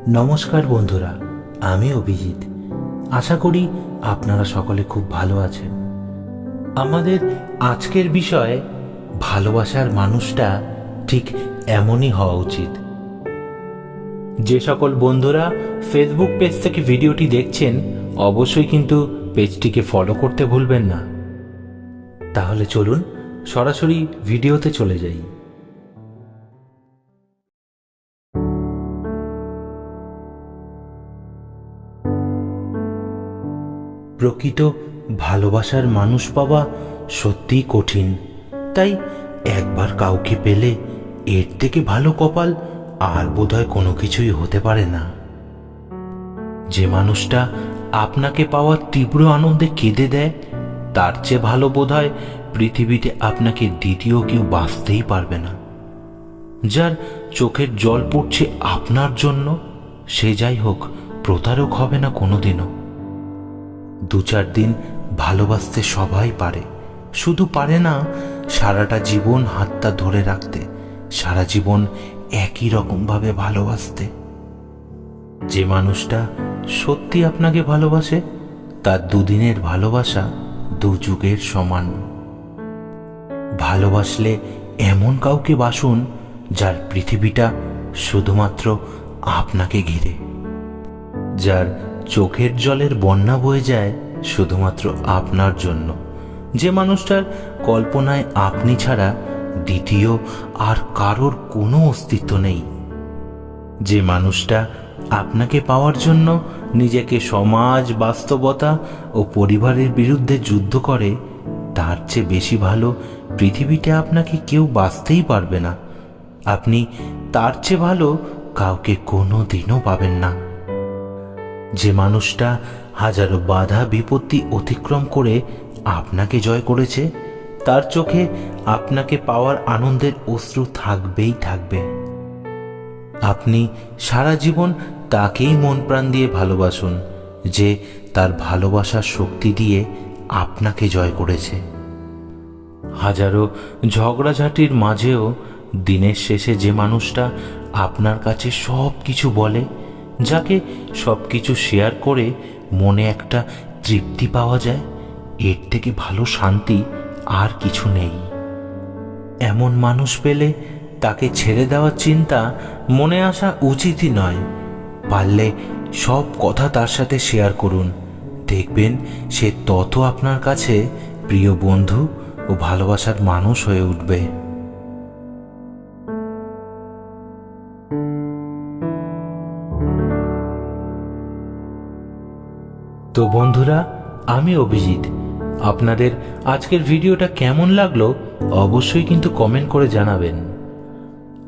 নমস্কার বন্ধুরা, আমি অভিজিৎ। আশা করি আপনারা সকলে খুব ভালো আছেন। আমাদের আজকের বিষয়, ভালোবাসার মানুষটা ঠিক এমনই হওয়া উচিত। যে সকল বন্ধুরা ফেসবুক পেজ থেকে ভিডিওটি দেখছেন, অবশ্যই কিন্তু পেজটিকে ফলো করতে ভুলবেন না। তাহলে চলুন সরাসরি ভিডিওতে চলে যাই। প্রকৃত ভালোবাসার মানুষ পাওয়া সত্যিই কঠিন। তাই একবার কাউকে পেলে এর থেকে ভালো কপাল আর বোধহয় কোনো কিছুই হতে পারে না। যে মানুষটা আপনাকে পাওয়ার তীব্র আনন্দে কেঁদে দেয়, তার চেয়ে ভালো বোধহয় পৃথিবীতে আপনাকে দ্বিতীয় কেউ বাঁচতেই পারবে না। যার চোখের জল পড়ছে আপনার জন্য, সে যাই হোক প্রতারক হবে না কোনোদিনও। 2-4 দিন ভালোবাসতে সবাই পারে, শুধু পারে না সারাটা জীবন হাতটা ধরে রাখতে, সারা জীবন একই রকমভাবে ভালোবাসতে। যে মানুষটা সত্যি আপনাকে ভালোবাসে, তার 2 দিনের ভালোবাসা 2 যুগের সমান। ভালোবাসলে এমন কাউকে বাসুন যার পৃথিবীটা শুধুমাত্র আপনাকে ঘিরে, যার চোখের জলের বন্যা বয়ে যায় শুধুমাত্র আপনার জন্য, যে মানুষটার কল্পনায় আপনি ছাড়া দ্বিতীয় আর কারোর কোনো অস্তিত্ব নেই। যে মানুষটা আপনাকে পাওয়ার জন্য নিজেকে সমাজ, বাস্তবতা ও পরিবারের বিরুদ্ধে যুদ্ধ করে, তার চেয়ে বেশি ভালো পৃথিবীতে আপনাকে কেউ বাঁচতেই পারবে না। আপনি তার চেয়ে ভালো কাউকে কোনো দিনও পাবেন না। যে মানুষটা হাজারো বাধা বিপত্তি অতিক্রম করে আপনাকে জয় করেছে, তার চোখে আপনাকে পাওয়ার আনন্দের অশ্রু থাকবেই থাকবে। আপনি সারা জীবন তাকেই মন প্রাণ দিয়ে ভালোবাসুন, যে তার ভালোবাসার শক্তি দিয়ে আপনাকে জয় করেছে। হাজারো ঝগড়াঝাটির মাঝেও দিনের শেষে যে মানুষটা আপনার কাছে সব কিছু বলে, যাকে সব কিছু শেয়ার করে মনে একটা তৃপ্তি পাওয়া যায়, এর থেকে ভালো শান্তি আর কিছু নেই। এমন মানুষ পেলে তাকে ছেড়ে দেওয়ার চিন্তা মনে আসা উচিতই নয়। পারলে সব কথা তার সাথে শেয়ার করুন, দেখবেন সে তত আপনার কাছে প্রিয় বন্ধু ও ভালোবাসার মানুষ হয়ে উঠবে। তো বন্ধুরা, আমি অভিজিৎ। আপনাদের আজকের ভিডিওটা কেমন লাগলো অবশ্যই কিন্তু কমেন্ট করে জানাবেন।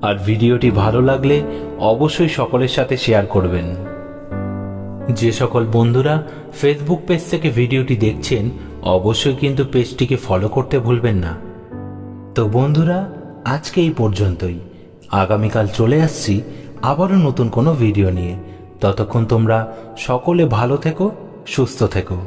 আর ভিডিওটি ভালো লাগলে অবশ্যই সকলের সাথে শেয়ার করবেন। যে সকল বন্ধুরা ফেসবুক পেজ থেকে ভিডিওটি দেখছেন, অবশ্যই কিন্তু পেজটিকে ফলো করতে ভুলবেন না। তো বন্ধুরা, আজকে এই পর্যন্তই। আগামীকাল চলে আসছি আবারও নতুন কোনো ভিডিও নিয়ে। ততক্ষণ তোমরা সকলে ভালো থেকো, সুস্থ থেকো।